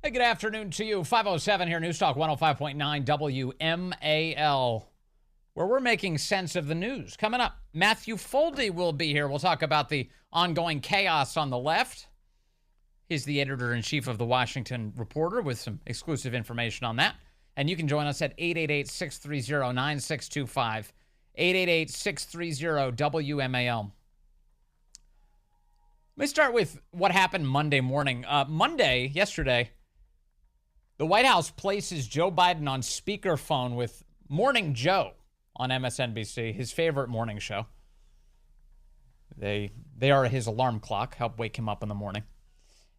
Hey, good afternoon to you. 507 here, News Talk 105.9 WMAL, where we're making sense of the news. Coming up, Matthew Foldi will be here. We'll talk about the ongoing chaos on the left. He's the editor-in-chief of the Washington Reporter with some exclusive information on that. And you can join us at 888-630-9625, 888-630-WMAL. Let me start with what happened Monday morning. Yesterday, the White House places Joe Biden on speakerphone with Morning Joe on MSNBC, his favorite morning show. They are his alarm clock, help wake him up in the morning.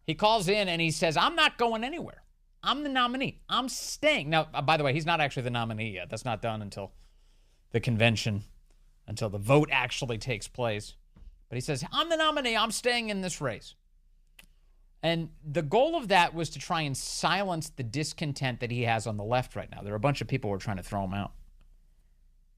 He calls in and he says, I'm not going anywhere. I'm the nominee. I'm staying. Now, by the way, he's not actually the nominee yet. That's not done until the convention, until the vote actually takes place. But he says, I'm the nominee. I'm staying in this race. And the goal of that was to try and silence the discontent that he has on the left right now. There are a bunch of people who are trying to throw him out.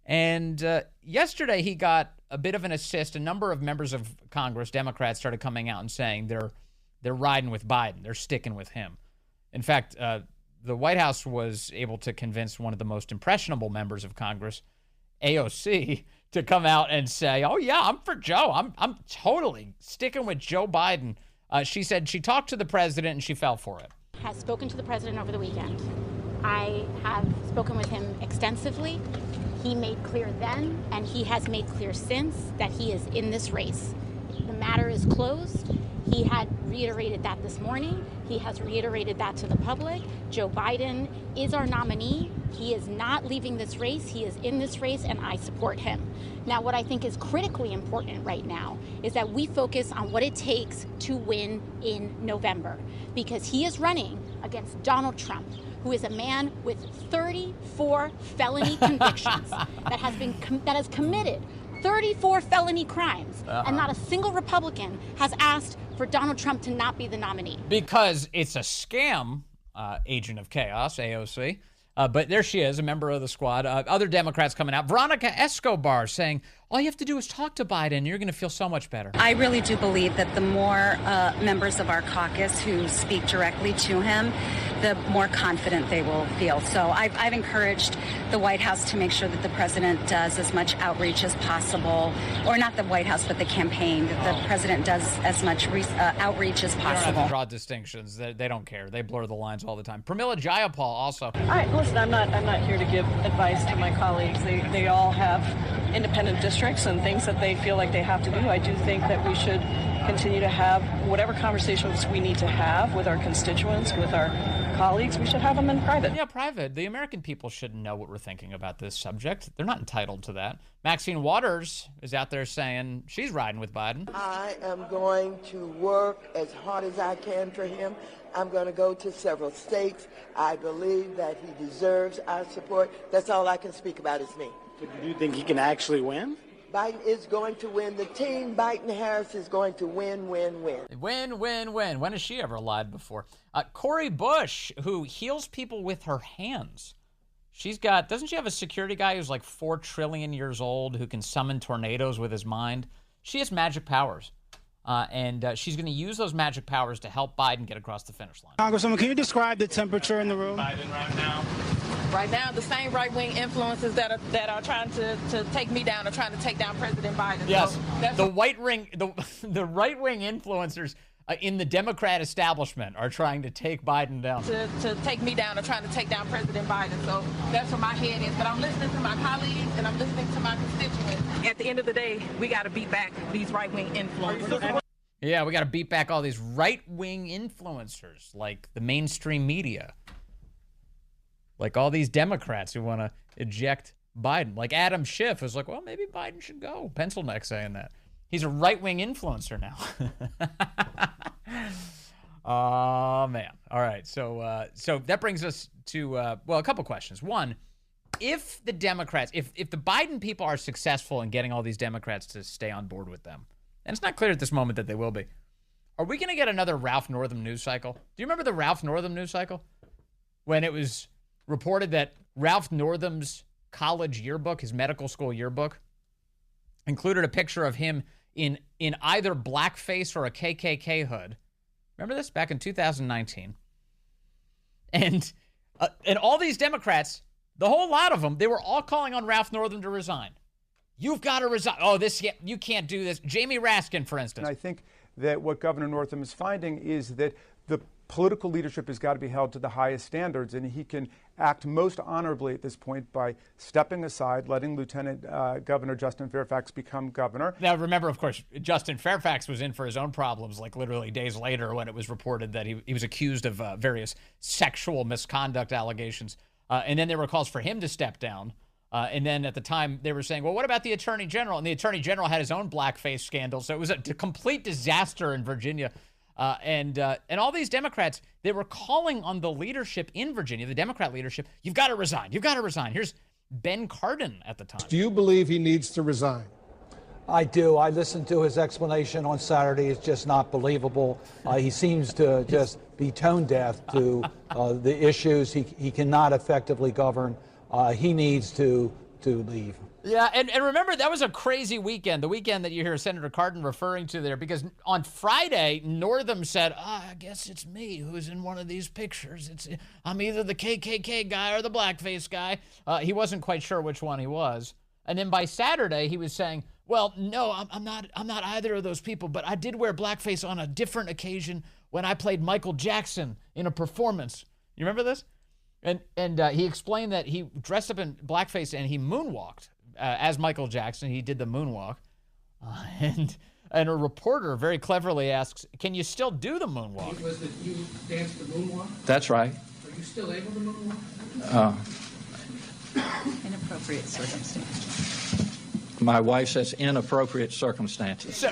And yesterday he got a bit of an assist. A number of members of Congress, Democrats, started coming out and saying they're riding with Biden. They're sticking with him. In fact, the White House was able to convince one of the most impressionable members of Congress, AOC, to come out and say, oh, yeah, I'm for Joe. I'm totally sticking with Joe Biden. She said she talked to the president and she fell for it. Has spoken to the president over the weekend. I have spoken with him extensively. He made clear then, and he has made clear since, that he is in this race. The matter is closed. He had reiterated that this morning. He has reiterated that to the public. Joe Biden is our nominee. He is not leaving this race. He is in this race, and I support him. Now, what I think is critically important right now is that we focus on what it takes to win in November, because he is running against Donald Trump, who is a man with 34 felony convictions that has committed 34 felony crimes, and not a single Republican has asked for Donald Trump to not be the nominee. Because it's a scam, agent of chaos, AOC. But there she is, a member of the squad. Other Democrats coming out. Veronica Escobar saying, all you have to do is talk to Biden. You're going to feel so much better. I really do believe that the more members of our caucus who speak directly to him, the more confident they will feel. So I've encouraged the White House to make sure that the president does as much outreach as possible, or not the White House, but the campaign, that the president does as much outreach as possible. They don't have to draw distinctions. They don't care. They blur the lines all the time. Pramila Jayapal also. All right, listen, I'm not here to give advice to my colleagues. They all have independent districts and things that they feel like they have to do. I do think that we should continue to have whatever conversations we need to have with our constituents, with our colleagues. We should have them in private. Yeah, private. The American people should know what we're thinking about this subject. They're not entitled to that. Maxine Waters is out there saying she's riding with Biden. I am going to work as hard as I can for him. I'm going to go to several states. I believe that he deserves our support. That's all I can speak about is me. But do you think he can actually win? Biden is going to win. The team Biden-Harris is going to win. Win. When has she ever lied before? Cori Bush, who heals people with her hands. Doesn't she have a security guy who's like 4 trillion years old who can summon tornadoes with his mind? She has magic powers. And she's going to use those magic powers to help Biden get across the finish line. Congresswoman, can you describe the temperature in the room? Biden right now. Right now, the same right-wing influences that are trying to take me down are trying to take down President Biden. Yes, so the right-wing influencers in the Democrat establishment are trying to take Biden down. To take me down are trying to take down President Biden. So that's where my head is. But I'm listening to my colleagues and I'm listening to my constituents. At the end of the day, we got to beat back these right-wing influencers. Yeah, we got to beat back all these right-wing influencers like the mainstream media. Like all these Democrats who want to eject Biden. Like Adam Schiff is like, well, maybe Biden should go. Pencil neck saying that. He's a right-wing influencer now. Oh, man. All right. So that brings us to, a couple questions. One, if the Democrats, if the Biden people are successful in getting all these Democrats to stay on board with them, and it's not clear at this moment that they will be, are we going to get another Ralph Northam news cycle? Do you remember the Ralph Northam news cycle? When it was reported that Ralph Northam's college yearbook, his medical school yearbook, included a picture of him in either blackface or a KKK hood. Remember this? Back in 2019. And all these Democrats, the whole lot of them, they were all calling on Ralph Northam to resign. You've got to resign. Oh, you can't do this. Jamie Raskin, for instance. And I think that what Governor Northam is finding is that the political leadership has got to be held to the highest standards, and he can act most honorably at this point by stepping aside, letting Lieutenant Governor Justin Fairfax become governor. Now, remember, of course, Justin Fairfax was in for his own problems, like literally days later when it was reported that he was accused of various sexual misconduct allegations. And then there were calls for him to step down. And then at the time, they were saying, well, what about the Attorney General? And the Attorney General had his own blackface scandal. So it was a complete disaster in Virginia. And all these Democrats, they were calling on the leadership in Virginia, the Democrat leadership, you've got to resign. You've got to resign. Here's Ben Cardin at the time. Do you believe he needs to resign? I do. I listened to his explanation on Saturday. It's just not believable. He seems to just be tone deaf to the issues. He cannot effectively govern. He needs to leave. Yeah, and remember, that was a crazy weekend, the weekend that you hear Senator Cardin referring to there, because on Friday, Northam said, I guess it's me who's in one of these pictures. I'm either the KKK guy or the blackface guy. He wasn't quite sure which one he was. And then by Saturday, he was saying, well, no, I'm not either of those people, but I did wear blackface on a different occasion when I played Michael Jackson in a performance. You remember this? And he explained that he dressed up in blackface and he moonwalked as Michael Jackson. He did the moonwalk. And a reporter very cleverly asks, can you still do the moonwalk? Was it you danced the moonwalk? That's right. Are you still able to moonwalk? Inappropriate circumstances. My wife says inappropriate circumstances.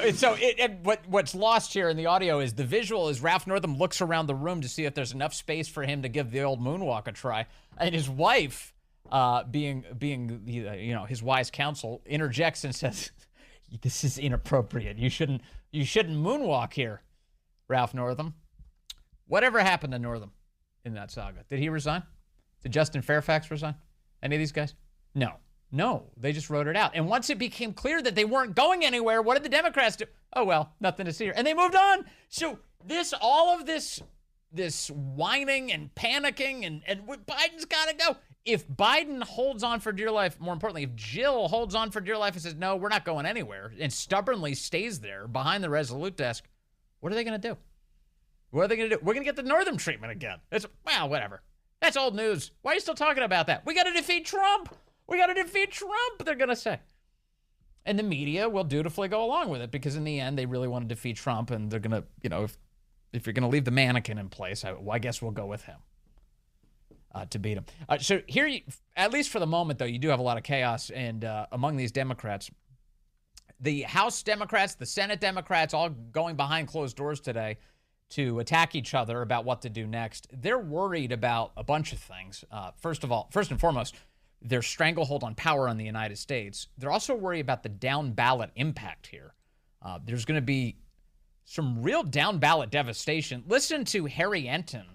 What's lost here in the audio is the visual is Ralph Northam looks around the room to see if there's enough space for him to give the old moonwalk a try. And his wife, being his wise counsel, interjects and says, this is inappropriate. You shouldn't moonwalk here, Ralph Northam. Whatever happened to Northam in that saga? Did he resign? Did Justin Fairfax resign? Any of these guys? No, they just wrote it out. And once it became clear that they weren't going anywhere, what did the Democrats do? Oh, well, nothing to see here. And they moved on. So all of this whining and panicking and Biden's got to go. If Biden holds on for dear life, more importantly, if Jill holds on for dear life and says, no, we're not going anywhere, and stubbornly stays there behind the Resolute desk, what are they going to do? What are they going to do? We're going to get the Northam treatment again. Whatever. That's old news. Why are you still talking about that? We got to defeat Trump. They're going to say. And the media will dutifully go along with it because in the end, they really want to defeat Trump. And they're going to, if you're going to leave the mannequin in place, I guess we'll go with him to beat him. So here, at least for the moment, though, you do have a lot of chaos. And among these Democrats, the House Democrats, the Senate Democrats, all going behind closed doors today to attack each other about what to do next. They're worried about a bunch of things. First and foremost, their stranglehold on power in the United States. They're also worried about the down ballot impact here. There's going to be some real down ballot devastation. Listen to Harry Enten,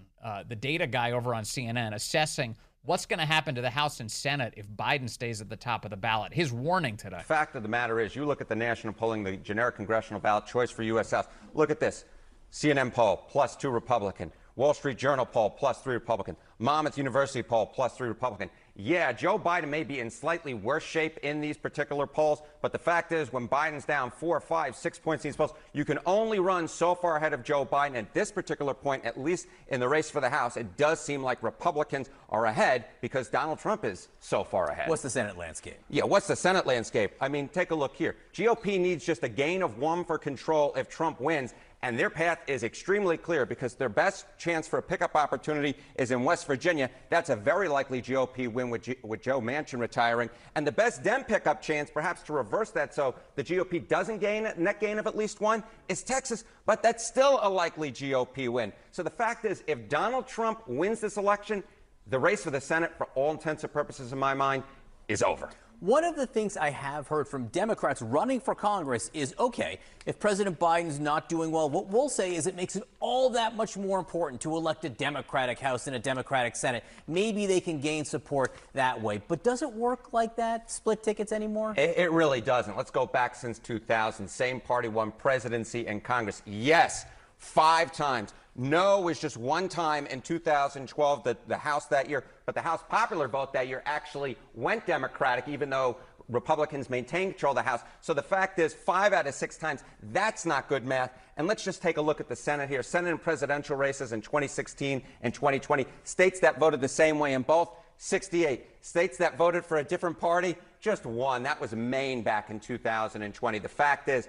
the data guy over on CNN, assessing what's going to happen to the House and Senate if Biden stays at the top of the ballot. His warning today. The fact of the matter is, you look at the national polling, the generic congressional ballot choice for U.S. House. Look at this. CNN poll, +2 Republican. Wall Street Journal poll, +3 Republican. Monmouth University poll, +3 Republican. Yeah, Joe Biden may be in slightly worse shape in these particular polls, but the fact is when Biden's down 4, 5, 6 points in these polls, you can only run so far ahead of Joe Biden. At this particular point, at least in the race for the House, it does seem like Republicans are ahead because Donald Trump is so far ahead. What's the Senate landscape? Yeah, what's the Senate landscape? I mean, take a look here. GOP needs just a gain of 1 for control if Trump wins. And their path is extremely clear because their best chance for a pickup opportunity is in West Virginia. That's a very likely GOP win with Joe Manchin retiring. And the best Dem pickup chance, perhaps to reverse that so the GOP doesn't gain a net gain of at least 1, is Texas. But that's still a likely GOP win. So the fact is, if Donald Trump wins this election, the race for the Senate, for all intents and purposes in my mind, is over. One of the things I have heard from Democrats running for Congress is, okay, if President Biden's not doing well, what we'll say is it makes it all that much more important to elect a Democratic House and a Democratic Senate. Maybe they can gain support that way. But does it work like that, split tickets anymore? It really doesn't. Let's go back since 2000. Same party won presidency and Congress. Yes, 5 times. No was just one time in 2012, the House that year, but the House popular vote that year actually went Democratic, even though Republicans maintained control of the House. So the fact is, 5 out of 6 times, that's not good math. And let's just take a look at the Senate here. Senate and presidential races in 2016 and 2020. States that voted the same way in both, 68. States that voted for a different party, just 1. That was Maine back in 2020. The fact is,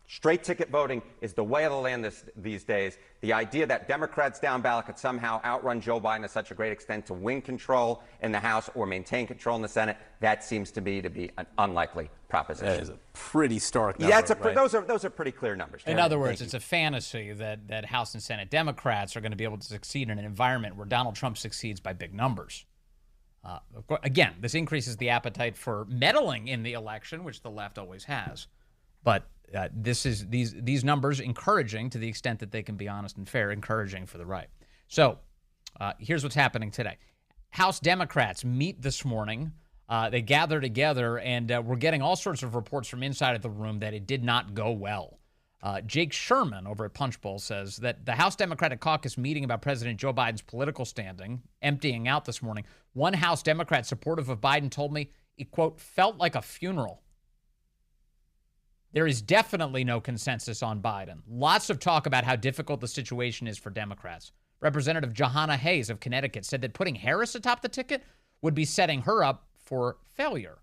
straight ticket voting is the way of the land these days. The idea that Democrats down ballot could somehow outrun Joe Biden to such a great extent to win control in the House or maintain control in the Senate, that seems to be an unlikely proposition. That is a pretty stark number. Yeah, right? those are pretty clear numbers. In other words, it's a fantasy that House and Senate Democrats are going to be able to succeed in an environment where Donald Trump succeeds by big numbers. Again, this increases the appetite for meddling in the election, which the left always has. But these numbers encouraging to the extent that they can be honest and fair, encouraging for the right. So here's what's happening today. House Democrats meet this morning. They gather together, and we're getting all sorts of reports from inside of the room that it did not go well. Jake Sherman over at Punchbowl says that the House Democratic Caucus meeting about President Joe Biden's political standing emptying out this morning. One House Democrat supportive of Biden told me it, quote, felt like a funeral. There is definitely no consensus on Biden. Lots of talk about how difficult the situation is for Democrats. Representative Jahana Hayes of Connecticut said that putting Harris atop the ticket would be setting her up for failure.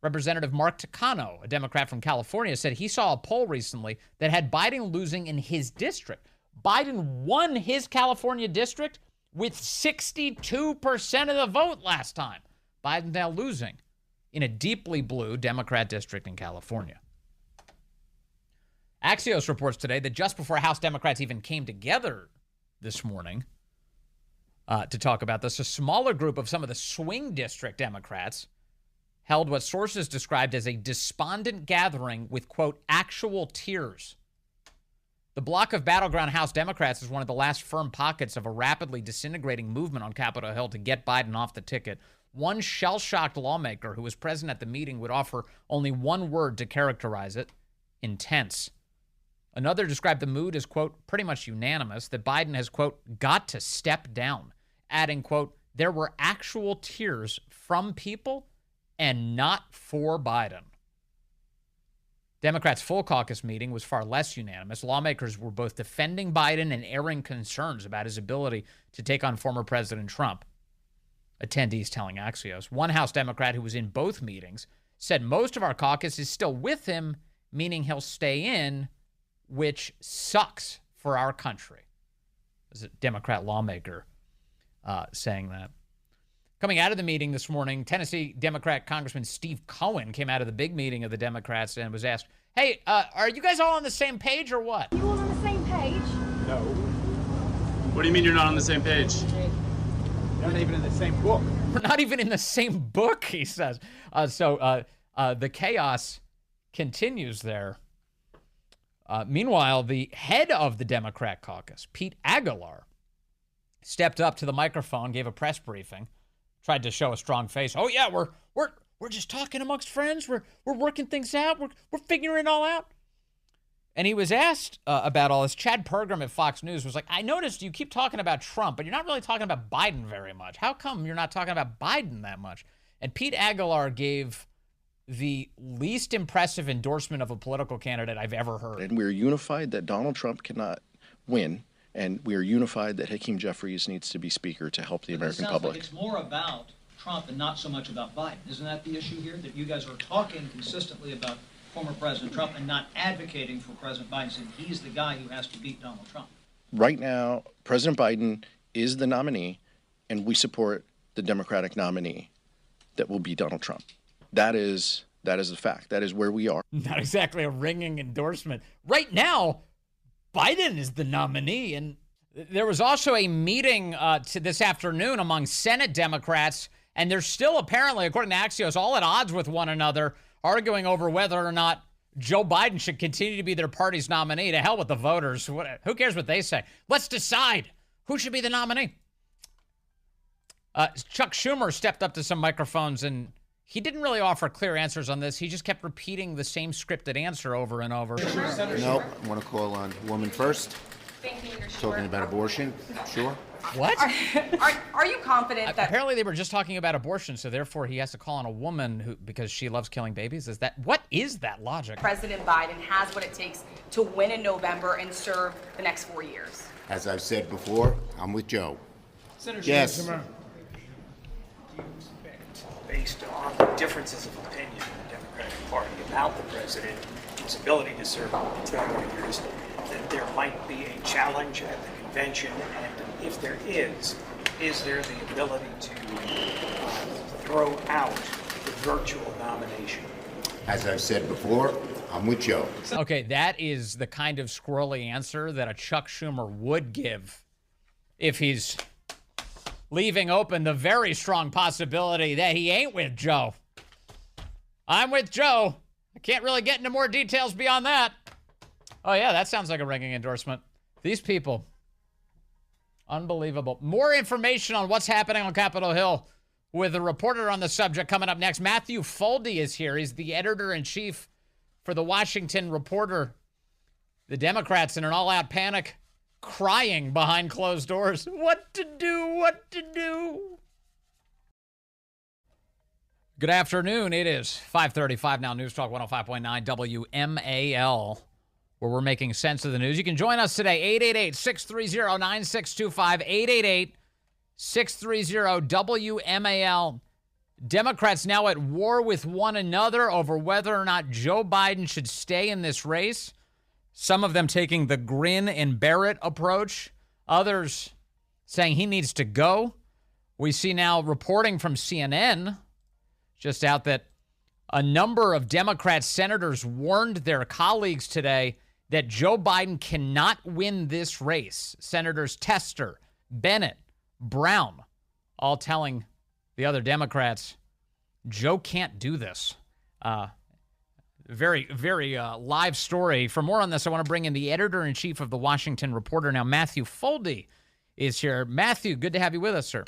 Representative Mark Takano, a Democrat from California, said he saw a poll recently that had Biden losing in his district. Biden won his California district with 62% of the vote last time. Biden now losing in a deeply blue Democrat district in California. Axios reports today that just before House Democrats even came together this morning to talk about this, a smaller group of some of the swing district Democrats held what sources described as a despondent gathering with, quote, actual tears. The block of battleground House Democrats is one of the last firm pockets of a rapidly disintegrating movement on Capitol Hill to get Biden off the ticket. One shell-shocked lawmaker who was present at the meeting would offer only one word to characterize it: intense. Another described the mood as, quote, pretty much unanimous, that Biden has, quote, got to step down, adding, quote, there were actual tears from people and not for Biden. Democrats' full caucus meeting was far less unanimous. Lawmakers were both defending Biden and airing concerns about his ability to take on former President Trump. Attendees telling Axios. One House Democrat who was in both meetings said most of our caucus is still with him, meaning he'll stay in, which sucks for our country. There's a Democrat lawmaker saying that. Coming out of the meeting this morning, Tennessee Democrat Congressman Steve Cohen came out of the big meeting of the Democrats and was asked, hey, are you guys all on the same page or what? You all on the same page? No. What do you mean you're not on the same page? You're not even in the same book. We're not even in the same book, he says. So the chaos continues there. Meanwhile, the head of the Democrat caucus, Pete Aguilar, stepped up to the microphone, gave a press briefing, tried to show a strong face. Oh yeah, we're just talking amongst friends. We're working things out. We're figuring it all out. And he was asked about all this. Chad Pergram at Fox News was like, I noticed you keep talking about Trump, but you're not really talking about Biden very much. How come you're not talking about Biden that much? And Pete Aguilar gave the least impressive endorsement of a political candidate I've ever heard. And we're unified that Donald Trump cannot win, and we are unified that Hakeem Jeffries needs to be Speaker to help the American public. Like it's more about Trump and not so much about Biden. Isn't that the issue here? That you guys are talking consistently about former President Trump and not advocating for President Biden, saying he's the guy who has to beat Donald Trump. Right now, President Biden is the nominee, and we support the Democratic nominee that will be Donald Trump. That is the fact. That is where we are. Not exactly a ringing endorsement. Right now, Biden is the nominee. And there was also a meeting to this afternoon among Senate Democrats, and they're still apparently, according to Axios, all at odds with one another, arguing over whether or not Joe Biden should continue to be their party's nominee. To hell with the voters. Who cares what they say? Let's decide who should be the nominee. Chuck Schumer stepped up to some microphones, and he didn't really offer clear answers on this. He just kept repeating the same scripted answer over and over. No, I want to call on woman first. Thank you, Leader Schumer. Talking about abortion? Sure. What? Are you confident that... Apparently they were just talking about abortion, so therefore he has to call on a woman because she loves killing babies? What is that logic? President Biden has what it takes to win in November and serve the next 4 years? As I've said before, I'm with Joe. Senator Yes. Do you expect, based on the differences of opinion in the Democratic Party about the president, his ability to serve 2 more years, that there might be a challenge at the convention? And if there is there the ability to throw out the virtual nomination? As I've said before, I'm with Joe. Okay, that is the kind of squirrely answer that a Chuck Schumer would give if he's leaving open the very strong possibility that he ain't with Joe. I'm with Joe. I can't really get into more details beyond that. Oh, yeah, that sounds like a ringing endorsement. These people, unbelievable. More information on what's happening on Capitol Hill with a reporter on the subject coming up next. Matthew Foldi is here. He's the editor-in-chief for the Washington Reporter. The Democrats in an all-out panic, crying behind closed doors. What to do? What to do? Good afternoon. It is 5:35 now. News Talk 105.9 WMAL, where we're making sense of the news. You can join us today, 888-630-9625, 888-630-WMAL. Democrats now at war with one another over whether or not Joe Biden should stay in this race. Some of them taking the grin and bear it approach. Others saying he needs to go. We see now reporting from CNN just out that a number of Democrat senators warned their colleagues today that Joe Biden cannot win this race. Senators Tester, Bennett, Brown, all telling the other Democrats, Joe can't do this. Very, very live story. For more on this, I want to bring in the editor-in-chief of the Washington Reporter now, Matthew Foldi, is here. Matthew, good to have you with us, sir.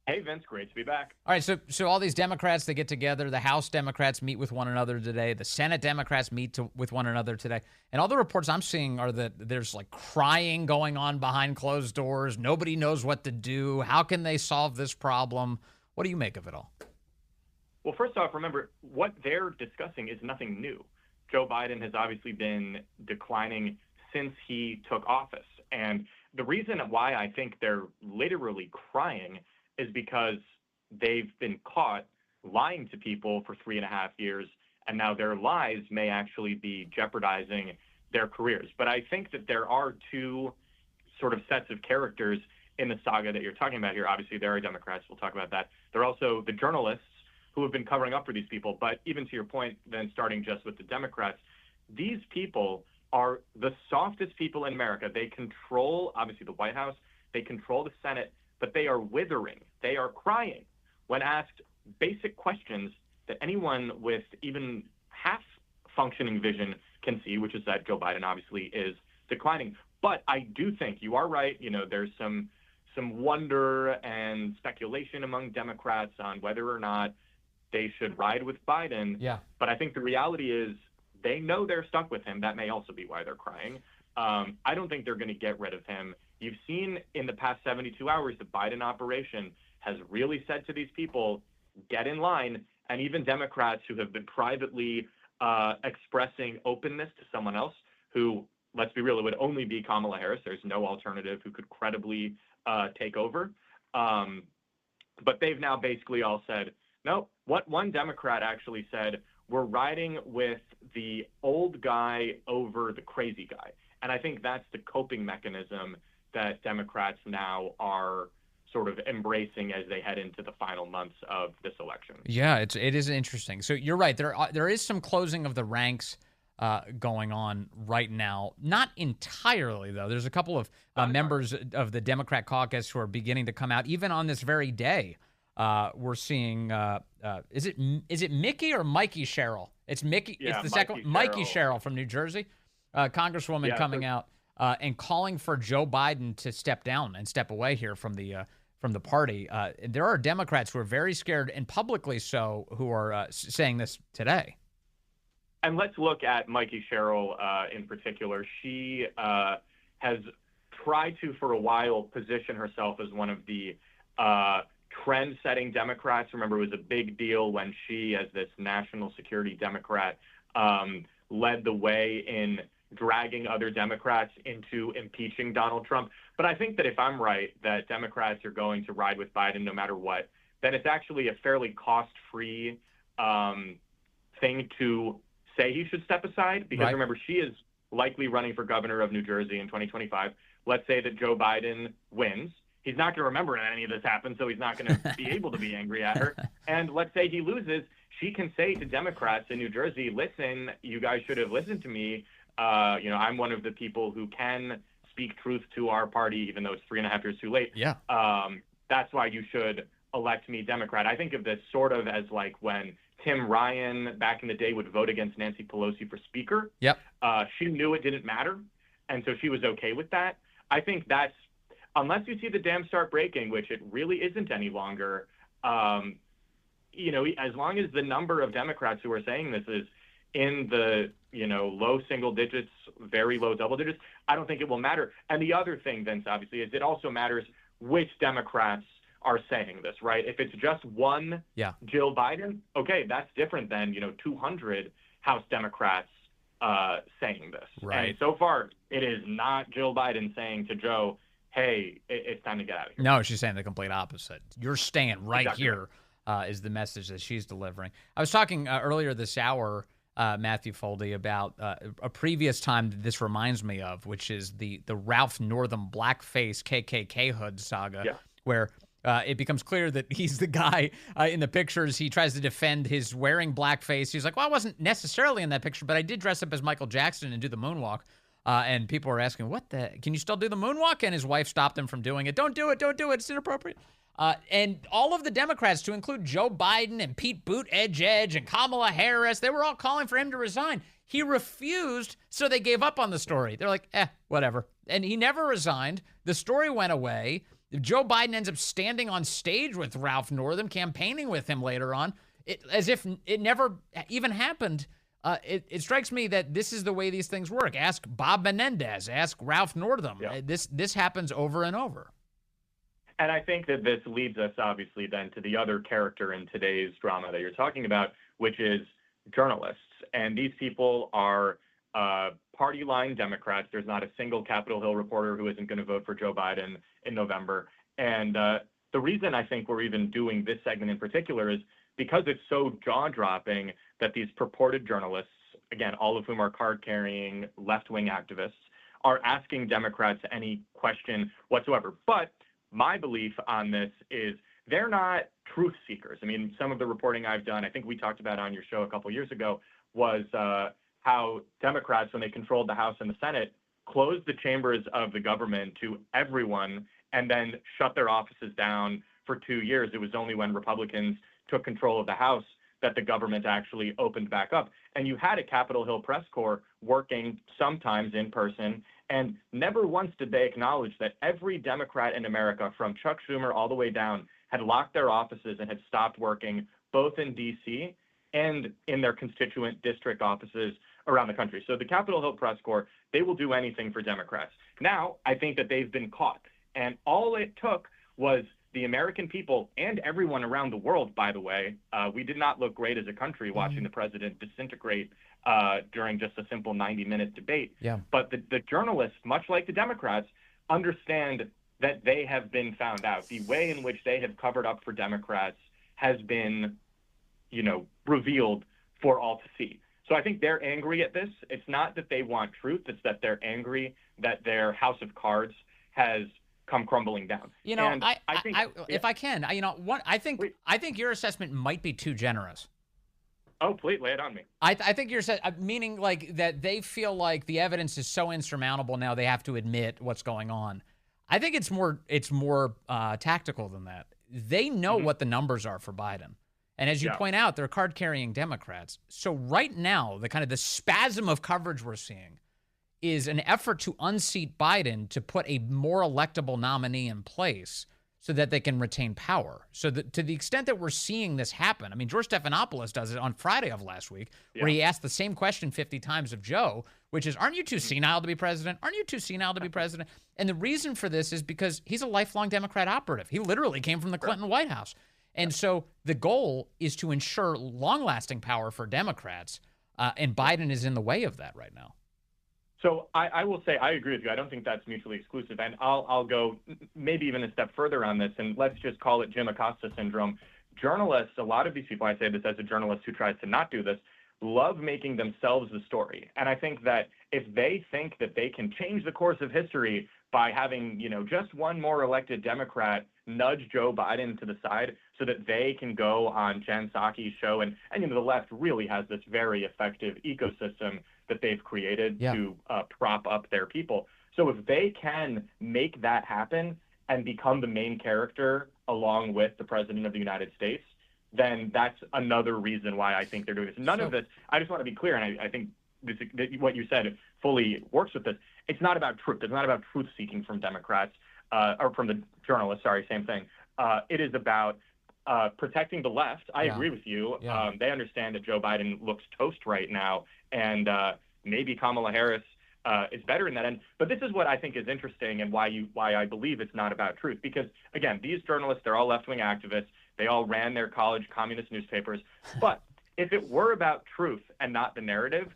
Hey, Vince, great to be back. All right, so all these Democrats, they get together. The House Democrats meet with one another today. The Senate Democrats meet with one another today. And all the reports I'm seeing are that there's like crying going on behind closed doors. Nobody knows what to do. How can they solve this problem? What do you make of it all? Well, first off, remember, what they're discussing is nothing new. Joe Biden has obviously been declining since he took office. And the reason why I think they're literally crying is because they've been caught lying to people for 3.5 years, and now their lies may actually be jeopardizing their careers. But I think that there are two sort of sets of characters in the saga that you're talking about here. Obviously, there are Democrats. We'll talk about that. There are also the journalists who have been covering up for these people. But even to your point, then starting just with the Democrats, these people are the softest people in America. They control, obviously, the White House. They control the Senate. But they are withering. They are crying when asked basic questions that anyone with even half functioning vision can see, which is that Joe Biden obviously is declining. But I do think you are right. You know, there's some wonder and speculation among Democrats on whether or not they should ride with Biden. Yeah. But I think the reality is they know they're stuck with him. That may also be why they're crying. I don't think they're going to get rid of him. You've seen in the past 72 hours, the Biden operation has really said to these people, get in line. And even Democrats who have been privately expressing openness to someone else who, let's be real, it would only be Kamala Harris. There's no alternative who could credibly take over. But they've now basically all said, no, what one Democrat actually said, we're riding with the old guy over the crazy guy. And I think that's the coping mechanism that Democrats now are sort of embracing as they head into the final months of this election. Yeah, it is interesting. So you're right. There is some closing of the ranks going on right now. Not entirely, though. There's a couple of members of the Democrat caucus who are beginning to come out. Even on this very day, we're seeing, is it Mickey or Mikey Sherrill? It's Mickey. Yeah, it's the second one. Mikey Sherrill from New Jersey, Congresswoman coming out and calling for Joe Biden to step down and step away here from the party. There are Democrats who are very scared, and publicly so, who are saying this today. And let's look at Mikey Sherrill in particular. She has tried to, for a while, position herself as one of the trend-setting Democrats. Remember, it was a big deal when she, as this national security Democrat, led the way in dragging other Democrats into impeaching Donald Trump. But I think that if I'm right, that Democrats are going to ride with Biden no matter what, then it's actually a fairly cost-free thing to say he should step aside. Because remember, she is likely running for governor of New Jersey in 2025. Let's say that Joe Biden wins. He's not going to remember that any of this happened, so he's not going to be able to be angry at her. And let's say he loses. She can say to Democrats in New Jersey, listen, you guys should have listened to me. I'm one of the people who can speak truth to our party, even though it's 3.5 years too late. Yeah. That's why you should elect me Democrat. I think of this sort of as like when Tim Ryan back in the day would vote against Nancy Pelosi for speaker. Yep. She knew it didn't matter, and so she was okay with that. I think that's, unless you see the dam start breaking, which it really isn't any longer, as long as the number of Democrats who are saying this is in the, low single digits, very low double digits, I don't think it will matter. And the other thing, Vince, obviously, is it also matters which Democrats are saying this, right? If it's just one Jill Biden, okay, that's different than, 200 House Democrats saying this. Right. And so far, it is not Jill Biden saying to Joe, hey, it's time to get out of here. No, she's saying the complete opposite. You're staying right Exactly. here is the message that she's delivering. I was talking earlier this hour, Matthew Foldi, about a previous time that this reminds me of, which is the Ralph Northam blackface KKK hood saga, where it becomes clear that he's the guy in the pictures. He tries to defend his wearing blackface. He's like, well, I wasn't necessarily in that picture, but I did dress up as Michael Jackson and do the moonwalk. And people are asking, can you still do the moonwalk? And his wife stopped him from doing it. Don't do it. It's inappropriate. And all of the Democrats, to include Joe Biden and Pete Buttigieg and Kamala Harris, they were all calling for him to resign. He refused, so they gave up on the story. They're like, whatever. And he never resigned. The story went away. Joe Biden ends up standing on stage with Ralph Northam, campaigning with him later on, as if it never even happened. It strikes me that this is the way these things work. Ask Bob Menendez. Ask Ralph Northam. Yeah. This happens over and over. And I think that this leads us, obviously, then to the other character in today's drama that you're talking about, which is journalists. And these people are party line Democrats. There's not a single Capitol Hill reporter who isn't going to vote for Joe Biden in November. And the reason I think we're even doing this segment in particular is because it's so jaw-dropping that these purported journalists, again, all of whom are card-carrying left-wing activists, are asking Democrats any question whatsoever. But my belief on this is they're not truth seekers. I mean, some of the reporting I've done, I think we talked about on your show a couple years ago, was how Democrats, when they controlled the House and the Senate, closed the chambers of the government to everyone and then shut their offices down for 2 years. It was only when Republicans took control of the House that the government actually opened back up. And you had a Capitol Hill press corps working sometimes in person, and never once did they acknowledge that every Democrat in America, from Chuck Schumer all the way down, had locked their offices and had stopped working both in D.C. and in their constituent district offices around the country. So the Capitol Hill press corps, they will do anything for Democrats. Now, I think that they've been caught. And all it took was the American people and everyone around the world, by the way. We did not look great as a country watching the president disintegrate during just a simple 90-minute debate. Yeah. But the journalists, much like the Democrats, understand that they have been found out. The way in which they have covered up for Democrats has been, revealed for all to see. So I think they're angry at this. It's not that they want truth. It's that they're angry that their house of cards has come crumbling down. And I think, if I can, I think your assessment might be too generous. Oh, please lay it on me. I think you're meaning like that they feel like the evidence is so insurmountable now they have to admit what's going on. I think it's more tactical than that. They know what the numbers are for Biden. And as you point out, they're card-carrying Democrats. So right now, the spasm of coverage we're seeing is an effort to unseat Biden to put a more electable nominee in place so that they can retain power. So that to the extent that we're seeing this happen, I mean, George Stephanopoulos does it on Friday of last week, where he asked the same question 50 times of Joe, which is, aren't you too senile to be president? Aren't you too senile to be president? And the reason for this is because he's a lifelong Democrat operative. He literally came from the Clinton White House. And so the goal is to ensure long-lasting power for Democrats, and Biden is in the way of that right now. So I will say I agree with you. I don't think that's mutually exclusive. And I'll go maybe even a step further on this, and let's just call it Jim Acosta syndrome. Journalists, a lot of these people, I say this as a journalist who tries to not do this, love making themselves the story. And I think that if they think that they can change the course of history by having, just one more elected Democrat nudge Joe Biden to the side so that they can go on Jen Psaki's show, and the left really has this very effective ecosystem that they've created to prop up their people. So if they can make that happen and become the main character along with the president of the United States, then that's another reason why I think they're doing this. None of this, I just want to be clear, and I think what you said fully works with this. It's not about truth. It's not about truth-seeking from Democrats, or from the journalists, sorry, same thing. It is about protecting the left. I agree with you. They understand that Joe Biden looks toast right now, and maybe Kamala Harris is better in that end. But this is what I think is interesting, and why I believe it's not about truth. Because, again, these journalists, they're all left-wing activists. They all ran their college communist newspapers. But if it were about truth and not the narrative,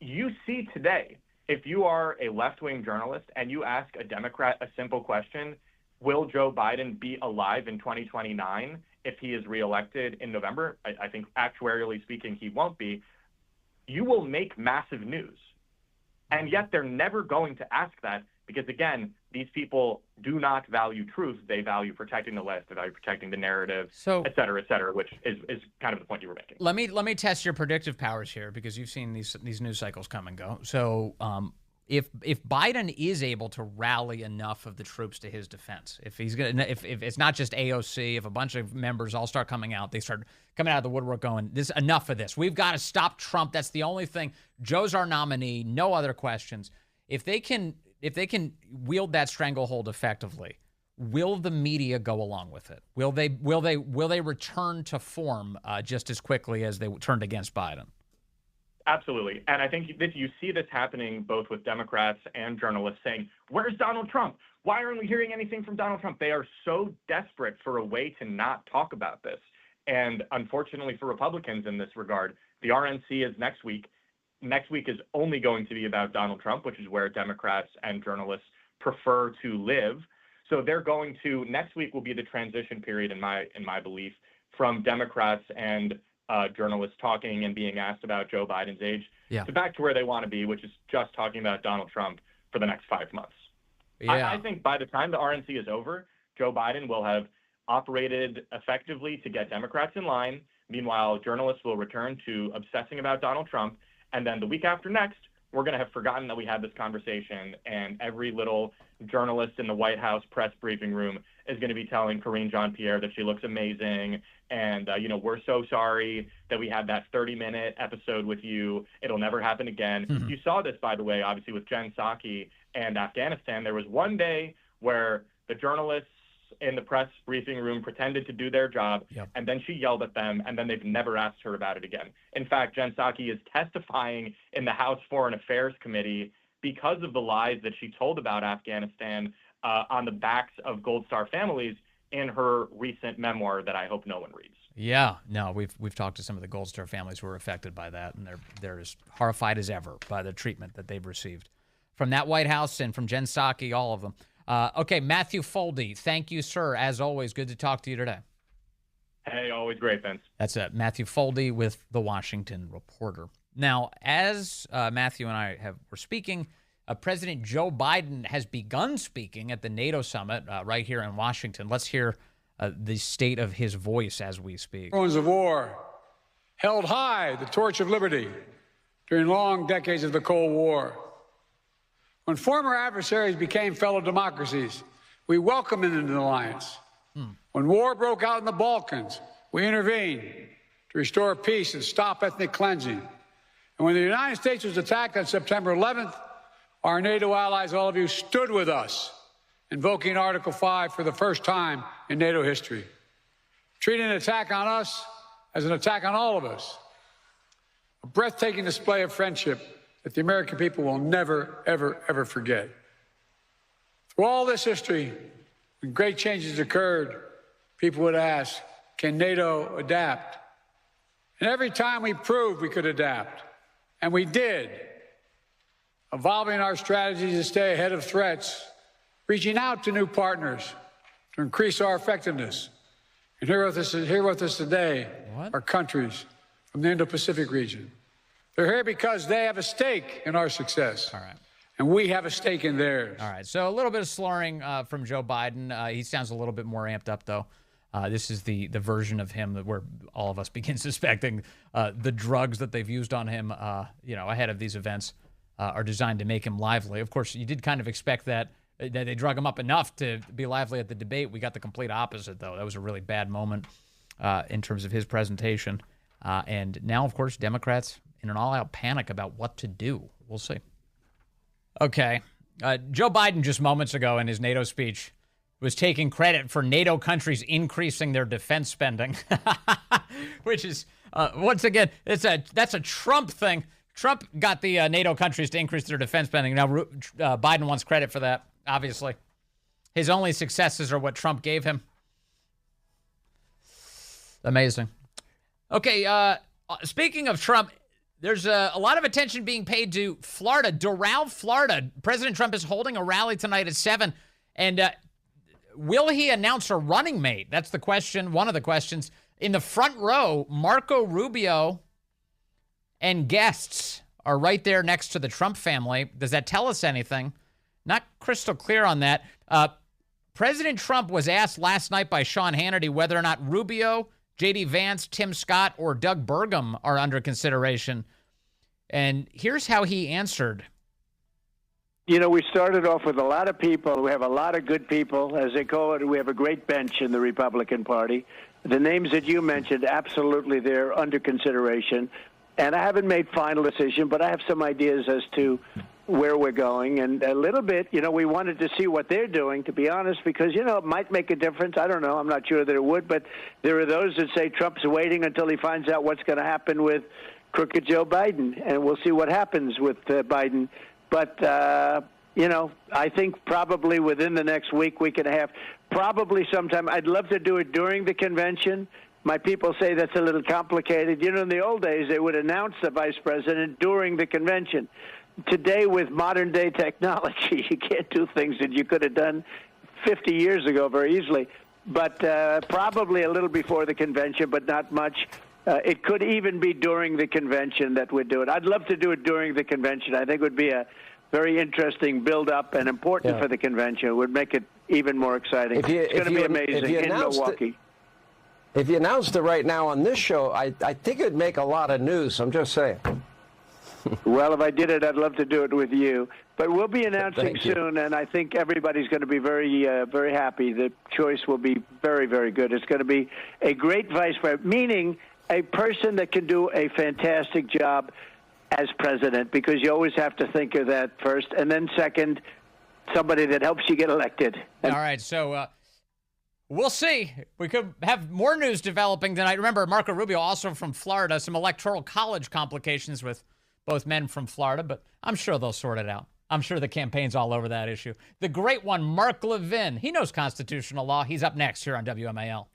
you see today, if you are a left-wing journalist and you ask a Democrat a simple question, will Joe Biden be alive in 2029 if he is reelected in November? I think actuarially speaking, he won't be. You will make massive news. And yet they're never going to ask that because, again, these people do not value truth. They value protecting the left. They value protecting the narrative, et cetera, which is kind of the point you were making. Let me test your predictive powers here, because you've seen these news cycles come and go. So if Biden is able to rally enough of the troops to his defense, if it's not just AOC, if a bunch of members all start coming out, they start coming out of the woodwork going, "This enough of this. We've got to stop Trump. That's the only thing. Joe's our nominee. No other questions." If they can wield that stranglehold effectively, will the media go along with it? Will they return to form just as quickly as they turned against Biden? Absolutely. And I think that you see this happening both with Democrats and journalists saying, "Where's Donald Trump? Why aren't we hearing anything from Donald Trump?" They are so desperate for a way to not talk about this. And unfortunately for Republicans in this regard, the RNC is next week. Next week is only going to be about Donald Trump, which is where Democrats and journalists prefer to live. So they're going to, next week will be the transition period, in my belief, from Democrats and journalists talking and being asked about Joe Biden's age to back to where they want to be, which is just talking about Donald Trump for the next 5 months. I think by the time the RNC is over, Joe Biden will have operated effectively to get Democrats in line. Meanwhile, journalists will return to obsessing about Donald Trump. And then the week after next, we're going to have forgotten that we had this conversation, and every little journalist in the White House press briefing room is going to be telling Karine Jean-Pierre that she looks amazing, and, we're so sorry that we had that 30-minute episode with you. It'll never happen again. Mm-hmm. You saw this, by the way, obviously with Jen Psaki and Afghanistan. There was one day where the journalists in the press briefing room pretended to do their job, and then she yelled at them, and then they've never asked her about it again. In fact, Jen Psaki is testifying in the House Foreign Affairs Committee because of the lies that she told about Afghanistan on the backs of Gold Star families in her recent memoir that I hope no one reads. Yeah, no, we've talked to some of the Gold Star families who were affected by that, and they're as horrified as ever by the treatment that they've received from that White House and from Jen Psaki, all of them. Okay, Matthew Foldi, thank you, sir. As always, good to talk to you today. Hey, always great, Vince. That's it. Matthew Foldi with The Washington Reporter. Now, as Matthew and I were speaking, President Joe Biden has begun speaking at the NATO summit right here in Washington. Let's hear the state of his voice as we speak. Ruins of war held high the torch of liberty during long decades of the Cold War. When former adversaries became fellow democracies, we welcomed them into the alliance. When war broke out in the Balkans, we intervened to restore peace and stop ethnic cleansing. And when the United States was attacked on September 11th, our NATO allies, all of you, stood with us invoking Article 5 for the first time in NATO history, treating an attack on us as an attack on all of us. A breathtaking display of friendship that the American people will never, ever, ever forget. Through all this history, when great changes occurred, people would ask, can NATO adapt? And every time we proved we could adapt, and we did, evolving our strategies to stay ahead of threats, reaching out to new partners to increase our effectiveness. And here with us today are countries from the Indo-Pacific region. They're here because they have a stake in our success. All right. And we have a stake in theirs. All right. So a little bit of slurring from Joe Biden. He sounds a little bit more amped up, though. This is the version of him where all of us begin suspecting the drugs that they've used on him, ahead of these events are designed to make him lively. Of course, you did kind of expect that they drug him up enough to be lively at the debate. We got the complete opposite, though. That was a really bad moment in terms of his presentation. And now, of course, Democrats in an all-out panic about what to do. We'll see. Okay. Joe Biden just moments ago in his NATO speech was taking credit for NATO countries increasing their defense spending, which is, once again, that's a Trump thing. Trump got the NATO countries to increase their defense spending. Now, Biden wants credit for that, obviously. His only successes are what Trump gave him. Amazing. Okay, speaking of Trump, there's a lot of attention being paid to Florida, Doral, Florida. President Trump is holding a rally tonight at 7, and will he announce a running mate? That's the question, one of the questions. In the front row, Marco Rubio and guests are right there next to the Trump family. Does that tell us anything? Not crystal clear on that. President Trump was asked last night by Sean Hannity whether or not Rubio, J.D. Vance, Tim Scott, or Doug Burgum are under consideration. And here's how he answered. You know, we started off with a lot of people. We have a lot of good people. As they call it, we have a great bench in the Republican Party. The names that you mentioned, absolutely, they're under consideration. And I haven't made final decision, but I have some ideas as to where we're going. And a little bit, we wanted to see what they're doing, to be honest, because, it might make a difference. I don't know. I'm not sure that it would. But there are those that say Trump's waiting until he finds out what's going to happen with crooked Joe Biden. And we'll see what happens with Biden. But, I think probably within the next week and a half, probably sometime. I'd love to do it during the convention. My people say that's a little complicated. In the old days, they would announce the vice president during the convention. Today, with modern-day technology, you can't do things that you could have done 50 years ago very easily. But probably a little before the convention, but not much. It could even be during the convention that we'd do it. I'd love to do it during the convention. I think it would be a very interesting build-up and important for the convention. It would make it even more exciting. It's going to be amazing in Milwaukee. If you announced it right now on this show, I think it'd make a lot of news. I'm just saying. Well, if I did it, I'd love to do it with you. But we'll be announcing soon, and I think everybody's going to be very, very happy. The choice will be very, very good. It's going to be a great vice president, meaning a person that can do a fantastic job as president, because you always have to think of that first. And then second, somebody that helps you get elected. All right, so we'll see. We could have more news developing tonight. Remember, Marco Rubio, also from Florida, some electoral college complications with both men from Florida, but I'm sure they'll sort it out. I'm sure the campaign's all over that issue. The great one, Mark Levin. He knows constitutional law. He's up next here on WMAL.